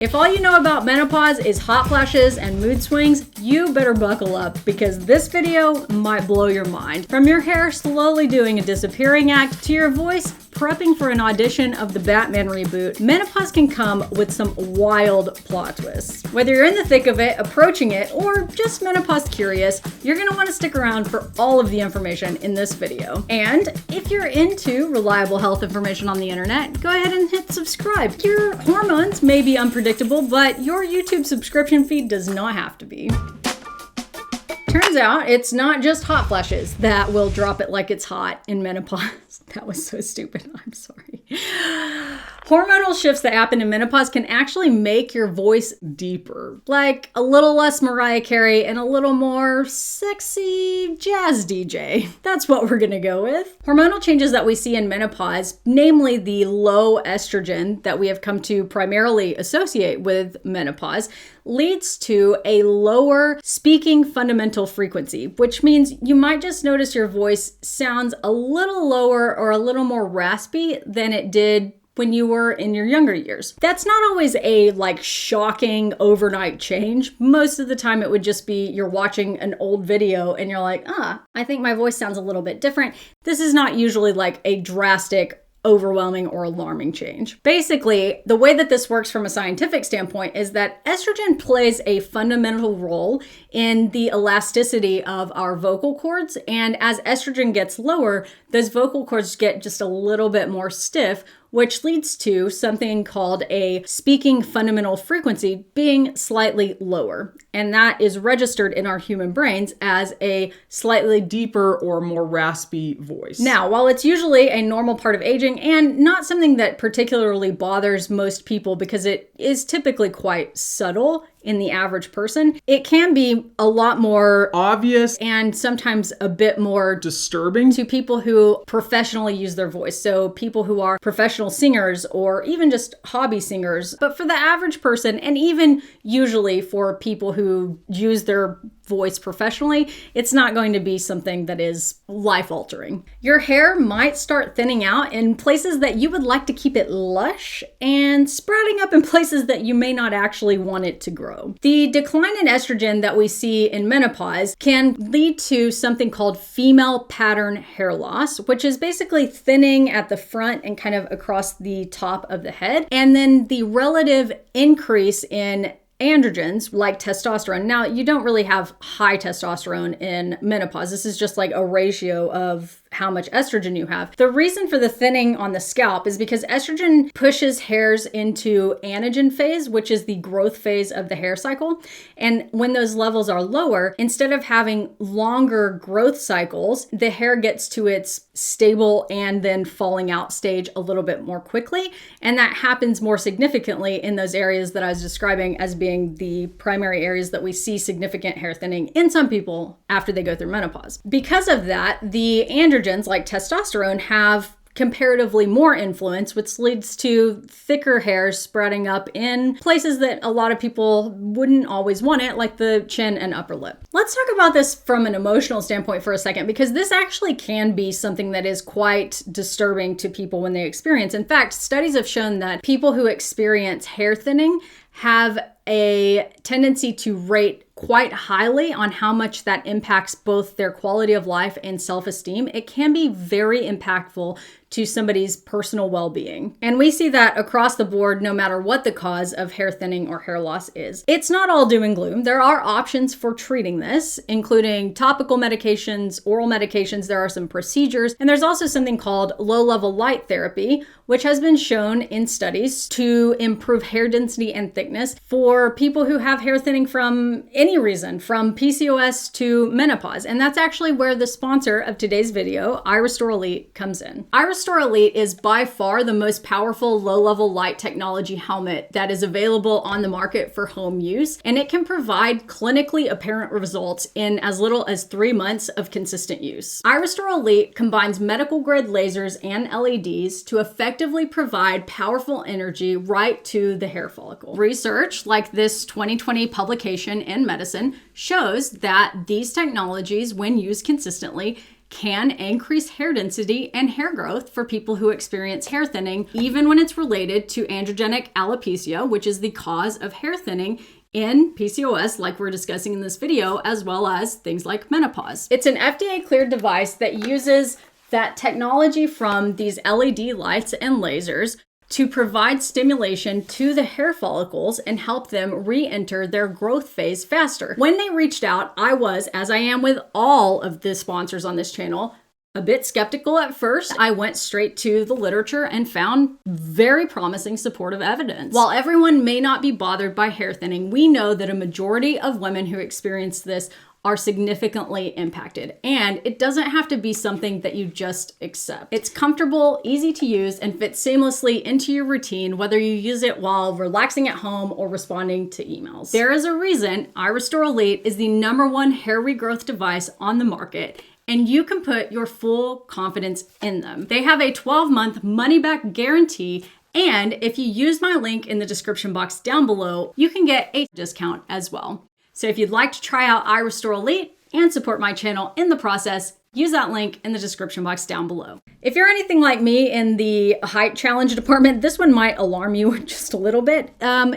If all you know about menopause is hot flashes and mood swings, you better buckle up because this video might blow your mind. From your hair slowly doing a disappearing act to your voice prepping for an audition of the Batman reboot, menopause can come with some wild plot twists. Whether you're in the thick of it, approaching it, or just menopause curious, you're gonna want to stick around for all of the information in this video. And if you're into reliable health information on the internet, go ahead and hit subscribe. Your hormones may be unpredictable, but your YouTube subscription feed does not have to be. Turns out it's not just hot flashes that will drop it like it's hot in menopause. That was so stupid. I'm sorry. Hormonal shifts that happen in menopause can actually make your voice deeper, like a little less Mariah Carey and a little more sexy jazz DJ. That's what we're gonna go with. Hormonal changes that we see in menopause, namely the low estrogen that we have come to primarily associate with menopause, leads to a lower speaking fundamental frequency, which means you might just notice your voice sounds a little lower or a little more raspy than it did when you were in your younger years. That's not always a shocking overnight change. Most of the time it would just be you're watching an old video and you're like, I think my voice sounds a little bit different. This is not usually like a drastic, overwhelming or alarming change. Basically, the way that this works from a scientific standpoint is that estrogen plays a fundamental role in the elasticity of our vocal cords. And as estrogen gets lower, those vocal cords get just a little bit more stiff, which leads to something called a speaking fundamental frequency being slightly lower. And that is registered in our human brains as a slightly deeper or more raspy voice. Now, while it's usually a normal part of aging and not something that particularly bothers most people because it is typically quite subtle in the average person, it can be a lot more obvious and sometimes a bit more disturbing to people who professionally use their voice. So people who are professional singers or even just hobby singers. But for the average person, and even usually for people who use their voice professionally, it's not going to be something that is life-altering. Your hair might start thinning out in places that you would like to keep it lush and sprouting up in places that you may not actually want it to grow. The decline in estrogen that we see in menopause can lead to something called female pattern hair loss, which is basically thinning at the front and kind of across the top of the head, and then the relative increase in androgens like testosterone. Now, you don't really have high testosterone in menopause. This is just like a ratio of how much estrogen you have. The reason for the thinning on the scalp is because estrogen pushes hairs into anagen phase, which is the growth phase of the hair cycle. And when those levels are lower, instead of having longer growth cycles, the hair gets to its stable and then falling out stage a little bit more quickly. And that happens more significantly in those areas that I was describing as being the primary areas that we see significant hair thinning in some people after they go through menopause. Because of that, the androgens like testosterone have comparatively more influence, which leads to thicker hairs sprouting up in places that a lot of people wouldn't always want it, like the chin and upper lip. Let's talk about this from an emotional standpoint for a second, because this actually can be something that is quite disturbing to people when they experience. In fact, studies have shown that people who experience hair thinning have a tendency to rate quite highly on how much that impacts both their quality of life and self-esteem. It can be very impactful to somebody's personal well-being. And we see that across the board, no matter what the cause of hair thinning or hair loss is. It's not all doom and gloom. There are options for treating this, including topical medications, oral medications. There are some procedures, and there's also something called low-level light therapy, which has been shown in studies to improve hair density and thickness for people who have hair thinning from any reason, from PCOS to menopause. And that's actually where the sponsor of today's video, iRestore Elite, comes in. iRestore Elite is by far the most powerful low-level light technology helmet that is available on the market for home use, and it can provide clinically apparent results in as little as 3 months of consistent use. iRestore Elite combines medical-grade lasers and LEDs to effectively provide powerful energy right to the hair follicle. Research, like this 2020 publication in Medicine, shows that these technologies, when used consistently, can increase hair density and hair growth for people who experience hair thinning, even when it's related to androgenic alopecia, which is the cause of hair thinning in PCOS, like we're discussing in this video, as well as things like menopause. It's an FDA-cleared device that uses that technology from these LED lights and lasers to provide stimulation to the hair follicles and help them re-enter their growth phase faster. When they reached out, I was, as I am with all of the sponsors on this channel, a bit skeptical at first. I went straight to the literature and found very promising supportive evidence. While everyone may not be bothered by hair thinning, we know that a majority of women who experience this are significantly impacted. And it doesn't have to be something that you just accept. It's comfortable, easy to use, and fits seamlessly into your routine, whether you use it while relaxing at home or responding to emails. There is a reason iRestore Elite is the #1 hair regrowth device on the market, and you can put your full confidence in them. They have a 12-month money-back guarantee, and if you use my link in the description box down below, you can get a discount as well. So if you'd like to try out iRestore Elite and support my channel in the process, use that link in the description box down below. If you're anything like me in the height challenge department, this one might alarm you just a little bit.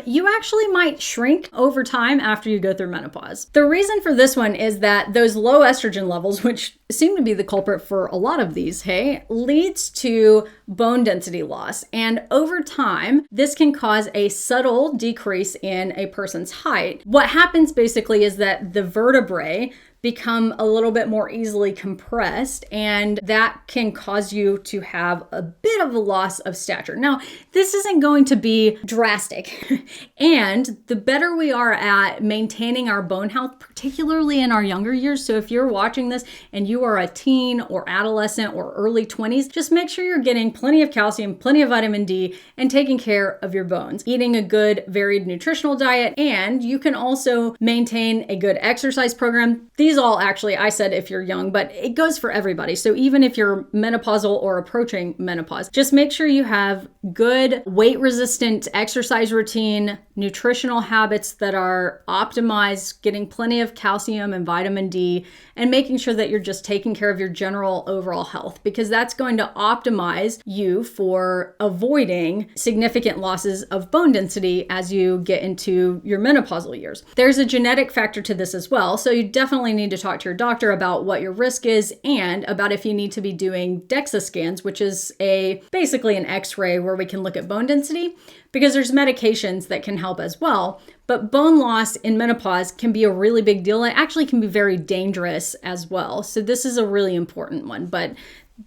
You actually might shrink over time after you go through menopause. The reason for this one is that those low estrogen levels, which seem to be the culprit for a lot of these, leads to bone density loss. And over time, this can cause a subtle decrease in a person's height. What happens basically is that the vertebrae become a little bit more easily compressed, and that can cause you to have a bit of a loss of stature. Now, this isn't going to be drastic, and the better we are at maintaining our bone health, particularly in our younger years, so if you're watching this and you are a teen or adolescent or early 20s, just make sure you're getting plenty of calcium, plenty of vitamin D, and taking care of your bones. Eating a good, varied nutritional diet, and you can also maintain a good exercise program. These all actually, I said if you're young, but it goes for everybody. So even if you're menopausal or approaching menopause, just make sure you have good weight resistant exercise routine, nutritional habits that are optimized, getting plenty of calcium and vitamin D, and making sure that you're just taking care of your general overall health, because that's going to optimize you for avoiding significant losses of bone density as you get into your menopausal years. There's a genetic factor to this as well, so you definitely need to talk to your doctor about what your risk is and about if you need to be doing DEXA scans, which is basically an x-ray where we can look at bone density, because there's medications that can help as well. But bone loss in menopause can be a really big deal. It actually can be very dangerous as well. So this is a really important one. But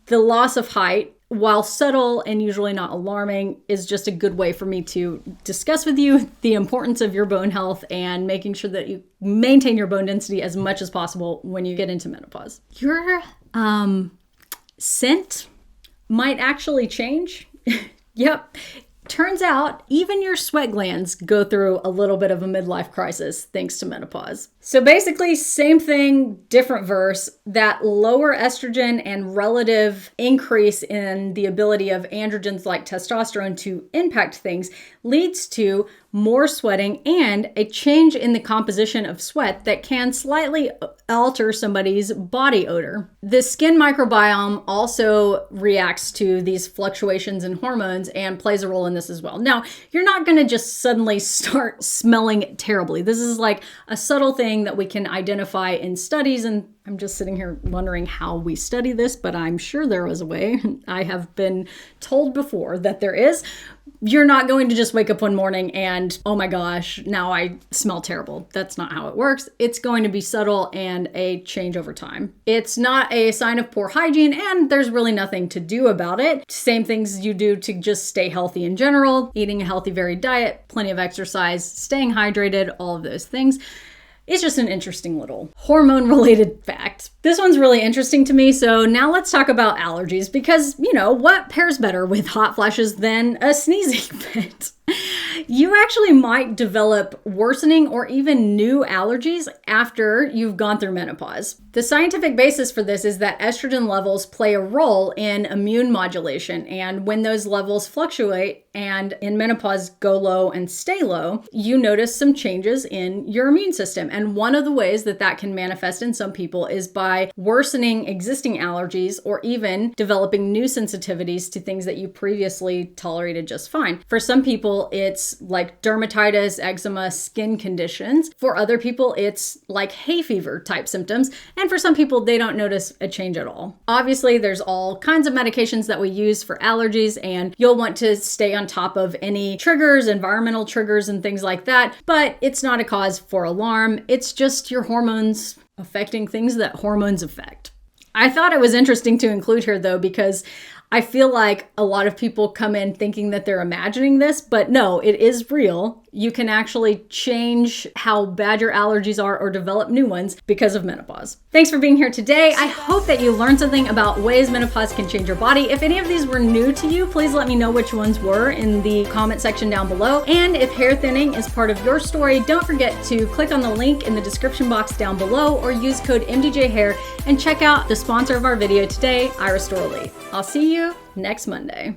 the loss of height, while subtle and usually not alarming, is just a good way for me to discuss with you the importance of your bone health and making sure that you maintain your bone density as much as possible when you get into menopause. Your scent might actually change. Yep. Turns out even your sweat glands go through a little bit of a midlife crisis thanks to menopause. So basically, same thing, different verse. That lower estrogen and relative increase in the ability of androgens like testosterone to impact things leads to more sweating and a change in the composition of sweat that can slightly alter somebody's body odor. The skin microbiome also reacts to these fluctuations in hormones and plays a role in this as well. Now, you're not going to just suddenly start smelling terribly. This is like a subtle thing that we can identify in studies, and I'm just sitting here wondering how we study this, but I'm sure there is a way. I have been told before that there is. You're not going to just wake up one morning and, oh my gosh, now I smell terrible. That's not how it works. It's going to be subtle and a change over time. It's not a sign of poor hygiene, and there's really nothing to do about it. Same things you do to just stay healthy in general, eating a healthy, varied diet, plenty of exercise, staying hydrated, all of those things. It's just an interesting little hormone-related fact. This one's really interesting to me, so now let's talk about allergies, because, you know, what pairs better with hot flashes than a sneezing fit? you actually might develop worsening or even new allergies after you've gone through menopause. The scientific basis for this is that estrogen levels play a role in immune modulation, and when those levels fluctuate and in menopause go low and stay low, you notice some changes in your immune system. And one of the ways that that can manifest in some people is by worsening existing allergies or even developing new sensitivities to things that you previously tolerated just fine. For some people, it's like dermatitis, eczema, skin conditions. For other people, it's like hay fever type symptoms. And for some people, they don't notice a change at all. Obviously, there's all kinds of medications that we use for allergies, and you'll want to stay on top of any triggers, environmental triggers, and things like that. But it's not a cause for alarm. It's just your hormones affecting things that hormones affect. I thought it was interesting to include here though, because I feel like a lot of people come in thinking that they're imagining this, but no, it is real. You can actually change how bad your allergies are or develop new ones because of menopause. Thanks for being here today. I hope that you learned something about ways menopause can change your body. If any of these were new to you, please let me know which ones were in the comment section down below. And if hair thinning is part of your story, don't forget to click on the link in the description box down below or use code MDJHair and check out the sponsor of our video today, iRestoreLi. I'll see you next Monday.